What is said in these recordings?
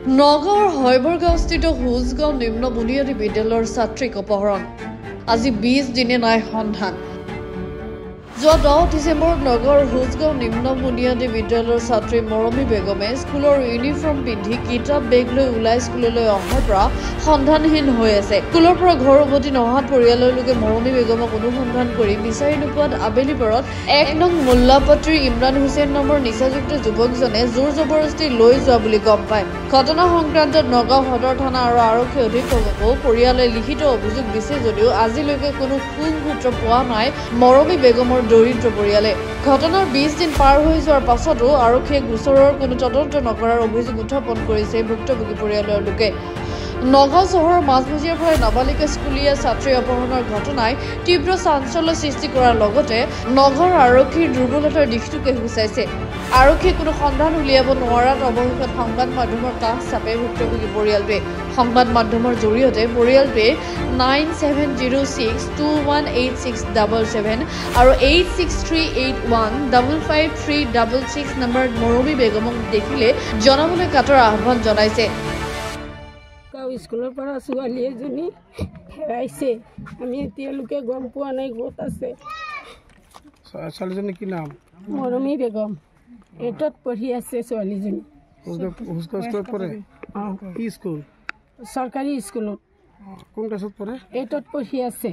নগাঁৱৰ হৈবৰগাঁওস্থিত হোজগাঁও নিম্ন বুনিয়াদী বিদ্যালয়ৰ ছাত্ৰীক অপহৰণ আজি 20 দিনে নাই সন্ধান যোৱা 10 ডিচেম্বৰত নগাঁৱৰ হোজগাঁও নিম্ন বুনিয়াদী বিদ্যালয়ৰ ছাত্ৰী মৰমী বেগমে স্কুলৰ ইউনিফৰ্ম পিন্ধি কিতাপ বেগ লৈ ওলাই স্কুললৈ অহাৰ পৰা সন্ধানহীন হৈ আছে। স্কুলৰ পৰা ঘৰ উভতি নহাত পৰিয়ালৰ লোকে মৰমী বেগমক অনুসন্ধান কৰি বিচাৰি নোপোৱাত আবেলি পৰত 1 নং মোল্লাপাটিৰ ইমৰান হুছেইন নামৰ নিচাযুক্ত যুৱকজনে জোৰ জবৰদস্তি লৈ যোৱা বুলি গম পায়। ঘটনা সংক্ৰান্তত নগাঁও সদৰ থানা আৰু আৰক্ষী অধীক্ষককো পৰিয়ালে লিখিত অভিযোগ দিছে যদিও আজিলৈকে কোনো সূত্ৰ পোৱা নাই মৰমী বেগমৰ দৰিদ্ৰ পৰিয়ালে। ঘটনাৰ 20 দিন পাৰ হৈ যোৱাৰ পাছতো আৰক্ষীয়ে গোচৰৰ কোনো তদন্ত নকৰাৰ অভিযোগ উত্থাপন কৰিছে ভুক্তভোগী পৰিয়ালৰ লোকে। নগাঁও চহৰৰ মাজমজিয়াৰ পৰা নাবালিকা স্কুলীয়া ছাত্ৰী অপহৰণৰ ঘটনাই তীব্ৰ চাঞ্চল্য সৃষ্টি কৰাৰ লগতে নগৰ আৰক্ষীৰ দুৰ্বলতাৰ দিশটোকে সূচাইছে। আৰক্ষীয়ে কোনো সন্ধান উলিয়াব নোৱাৰাত অৱশেষত সংবাদ মাধ্যমৰ কাষ চাপে ভুক্তভোগী পৰিয়ালটোৱে। সংবাদ মাধ্যমৰ জৰিয়তে পৰিয়ালটোৱে 9706218677 আৰু 8638155366 নম্বৰত মৰমী বেগমক দেখিলে জনাবলৈ কাটৰ আহ্বান জনাইছে। স্কুলৰ পৰা ছোৱালী এজনী হেৰাইছে, আমি এতিয়ালৈকে গম পোৱা নাই ক'ত আছে। ছোৱালীজনী কি নাম? মৰমী বেগম। 8ত পঢ়ি আছে ছোৱালীজনী। কি স্কুল? চৰকাৰী স্কুলত। কোন ক্লাছত পঢ়ে? 8ত পঢ়ি আছে।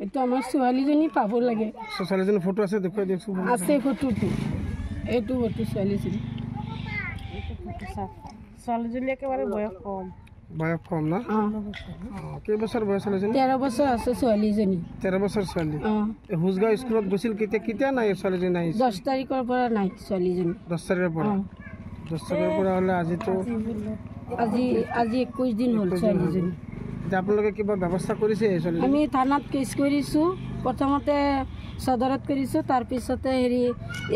এইটো আমাৰ ছোৱালীজনী পাব লাগে। ছোৱালীজনী ফটো আছে, দেখুৱাই দিয়কচোন। আছে ফটোটো, এইটো ফটো ছোৱালীজনী। ছোৱালীজনী একেবাৰে বয়স কম। বয়স কম না? কেইবছৰ বয়স ছোৱালীজনী? 13 বছৰ আছে ছোৱালীজনী। 13 বছৰ ছোৱালী। হোজগাঁও স্কুলত গৈছিল কেতিয়া নাই ছোৱালীজনী? নাই 10 তাৰিখৰ পৰা নাই ছোৱালীজনী। 10 তাৰিখৰ পৰা? 10 তাৰিখৰ পৰা হ'লে আজিতো আজি 21 দিন হ'ল ছোৱালীজনী। আপোনালোকে কিবা ব্যৱস্থা কৰিছে? আমি থানাত কেছ কৰিছোঁ। প্ৰথমতে সদৰত কৰিছোঁ, তাৰপিছতে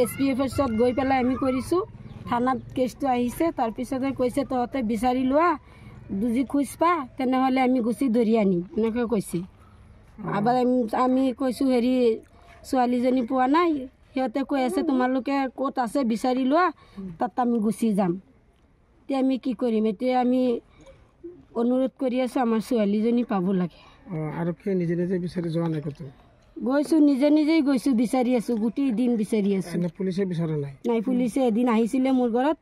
SPF অফিচত গৈ পেলাই আমি কৰিছোঁ। থানাত কেছটো আহিছে, তাৰপিছতে কৈছে তহঁতে বিচাৰি লোৱা, দুজি খোজ পা, তেনেহ'লে আমি গুচি ধৰি আনিম, এনেকৈ কৈছে। আবাৰ আমি কৈছোঁ ছোৱালীজনী পোৱা নাই, সিহঁতে কৈ আছে তোমালোকে ক'ত আছে বিচাৰি লোৱা, তাত আমি গুচি যাম। এতিয়া আমি কি কৰিম? এতিয়া আমি অনুৰোধ কৰি আছোঁ আমাৰ ছোৱালীজনী পাব লাগে। আৰক্ষীয়ে নিজে নিজে বিচাৰি যোৱা নাই ক'তো? গৈছোঁ, নিজেই গৈছোঁ, বিচাৰি আছোঁ, গোটেই দিন বিচাৰি আছোঁ। পুলিচে বিচৰা নাই? নাই, পুলিচে এদিন আহিছিলে মোৰ ঘৰত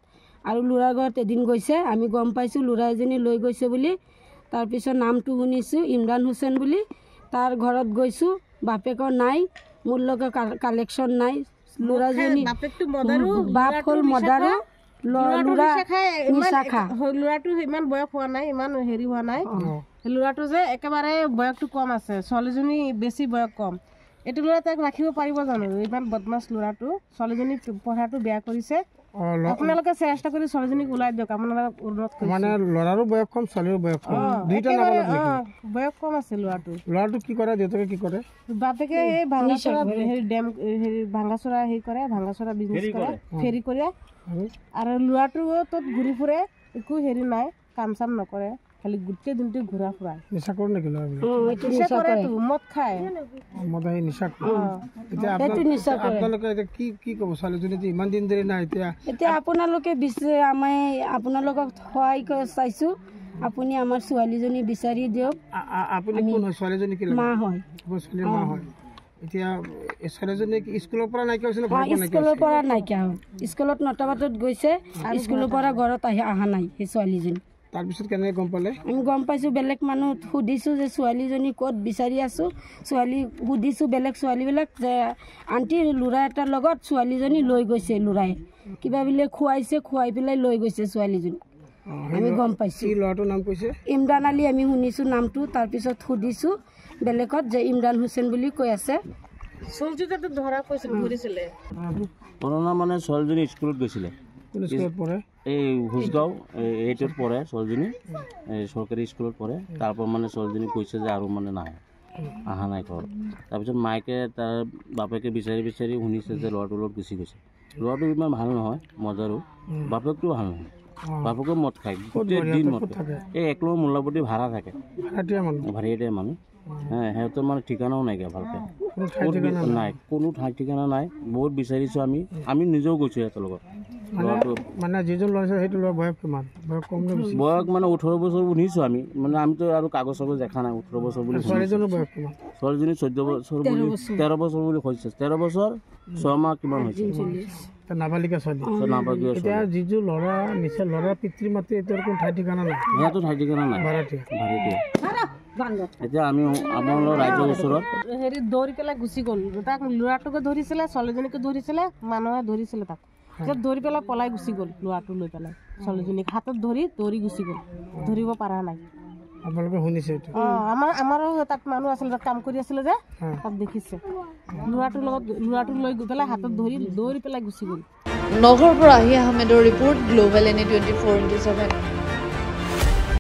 আৰু ল'ৰাৰ ঘৰত এদিন গৈছে। আমি গম পাইছোঁ ল'ৰা এজনী লৈ গৈছে বুলি। তাৰপিছত নামটো শুনিছোঁ ইমৰান হুছেইন বুলি। তাৰ ঘৰত গৈছোঁ, বাপেকৰ নাই, মোৰ লগত কালেকশ্যন নাই। ল'ৰাজনী বাপ হ'ল মদাৰো, ল'ৰাটো ইমান বয়স হোৱা নাই, ইমান হোৱা নাই। ল'ৰাটো যে একেবাৰে বয়সটো কম আছে, ছোৱালীজনী বেছি বয়স কম। এইটো ল'ৰা তাক ৰাখিব পাৰিব জানো? ইমান বদমাছ ল'ৰাটো, ছোৱালীজনী পঢ়াটো বেয়া কৰিছে। আপোনালোকে চেষ্টা কৰি ছোৱালীজনীক ওলাই দিয়ক, আপোনালোকক অনুৰোধ কৰিছোঁ। মানে ল'ৰাৰো বয়স কম, ছোৱালীৰো বয়স কম, দুইটা বয়স কম আছে ল'ৰাটো। ল'ৰাটো কি কৰে? দেউতাকে কি কৰে? বাপেকে এই ভাঙাচৰা ভাঙাচৰা বিজনেছ কৰে, ফেৰী কৰে। আৰু ল'ৰাটো তত ঘূৰি ফুৰে, একো নাই, কাম চাম নকৰে, খালি গোটেই দিনটো ঘূৰা ফুৰাই। নিচা কৰে নেকি ল'ৰাবিলাক? মদ খায়, মদ আহি নিচা কৰে। আপোনালোকে কি ক'ব? ছোৱালীজনী ইমান দিন ধৰি নাই, এতিয়া আপোনালোকে আমি আপোনালোকক সহায় চাইছোঁ, আপুনি আমাৰ ছোৱালীজনী বিচাৰি দিয়ক। আপুনি কোন হয়? ছোৱালীজনী কি মা হয়। ছোৱালীৰ মা হয়। এতিয়া ছোৱালীজনী স্কুলৰ পৰা নাইকিয়া হৈছিল? স্কুলৰ পৰা নাইকিয়া হ'ল, স্কুলত 9টা বজাত গৈছে, স্কুলৰ পৰা ঘৰত অহা নাই সেই ছোৱালীজনী। তাৰপিছত কেনেকৈ গম পালে? আমি গম পাইছোঁ, বেলেগ মানুহ সুধিছোঁ যে ছোৱালীজনী ক'ত বিচাৰি আছোঁ। সুধিছোঁ বেলেগ ছোৱালীবিলাক যে আণ্টি ল'ৰা এটাৰ লগত ছোৱালীজনী লৈ গৈছে, ল'ৰাই কিবা বোলে খুৱাই পেলাই লৈ গৈছে ছোৱালীজনী। আমি গম পাইছোঁ। ল'ৰাটোৰ নাম কৈছে ইমৰান আলী, আমি শুনিছোঁ নামটো। তাৰপিছত সুধিছোঁ বেলেগত যে ইমৰান হুছেইন বুলি কৈ আছে। ঘটনা মানে ছোৱালীজনী স্কুলত গৈছিলে, এই হোজগাঁও 8ত পঢ়ে ছোৱালীজনী, চৰকাৰী স্কুলত পঢ়ে। তাৰপৰা মানে ছোৱালীজনী কৈছে যে আৰু মানে অহা নাই ঘৰত। তাৰপিছত মাকে তাৰ বাপেকে বিচাৰি শুনিছে যে ল'ৰাটোৰ লগত গুচি গৈছে। ল'ৰাটো ইমান ভাল নহয়, মজাৰো, বাপেকটো ভাল নহয়। বাপেকে মদ খায়, গোটেই দিন মদ খায়। এই 1 নং মোল্লাপাটি ভাড়া থাকে, ভাড়াতীয়া মানুহ। সিহঁতৰ মানে ঠিকনাও নাইকিয়া ভালকৈ, নাই কোনো ঠাই ঠিকনা নাই। বহুত বিচাৰিছোঁ আমি নিজেও গৈছোঁ সিহঁতৰ লগত। মানে যিজন ল'ৰা সেইটো ল'ৰা বয়স কিমান বয়স কম নে বেছি বয়স মানে 18 বছৰ শুনিছোঁ আমি মানে আমিতো আৰু কাগজ চাগজ দেখা নাই 18 বছৰ বুলি ছোৱালীজনৰ বয়স কিমান ছোৱালীজনী 14 বছৰ বুলি 13 বছৰ বুলি কৈছে 13 বছৰ 6 মাহ কিমান হৈছে নাবালিকা ছোৱালী নাবালিকা এতিয়া যিটো ল'ৰা নিচে ল'ৰা পিতৃ মাতৃ এতিয়াৰ কোনো ঠাই ঠিকনা নাই সিহঁতো ঠাই ঠিকনা নাই ভাড়াতীয়া এতিয়া আমি আপোনালোকৰ ৰাইজৰ ওচৰত হেৰি দৌৰি পেলাই গুচি গ'ল তাক ল'ৰাটোকে ধৰিছিলে ছোৱালীজনীকে ধৰিছিলে মানুহে ধৰিছিলে তাক পিছত ধৰি পেলাই পলাই গুচি গ'ল ল'ৰাটো লৈ পেলাই ছোৱালীজনীক হাতত দৌৰি গুচি গ'ল ধৰিব পৰা নাই আপোনালোকে শুনিছে এইটো আমাৰো তাত মানুহ আছিলে তাত কাম কৰি আছিলে যে তাত দেখিছে ল'ৰাটো লৈ গৈ পেলাই হাতত দৌৰি পেলাই গুচি গ'ল নগৰৰ পৰা আহি আহমেদৰ ৰিপৰ্ট গ্লোবেল NE 24/7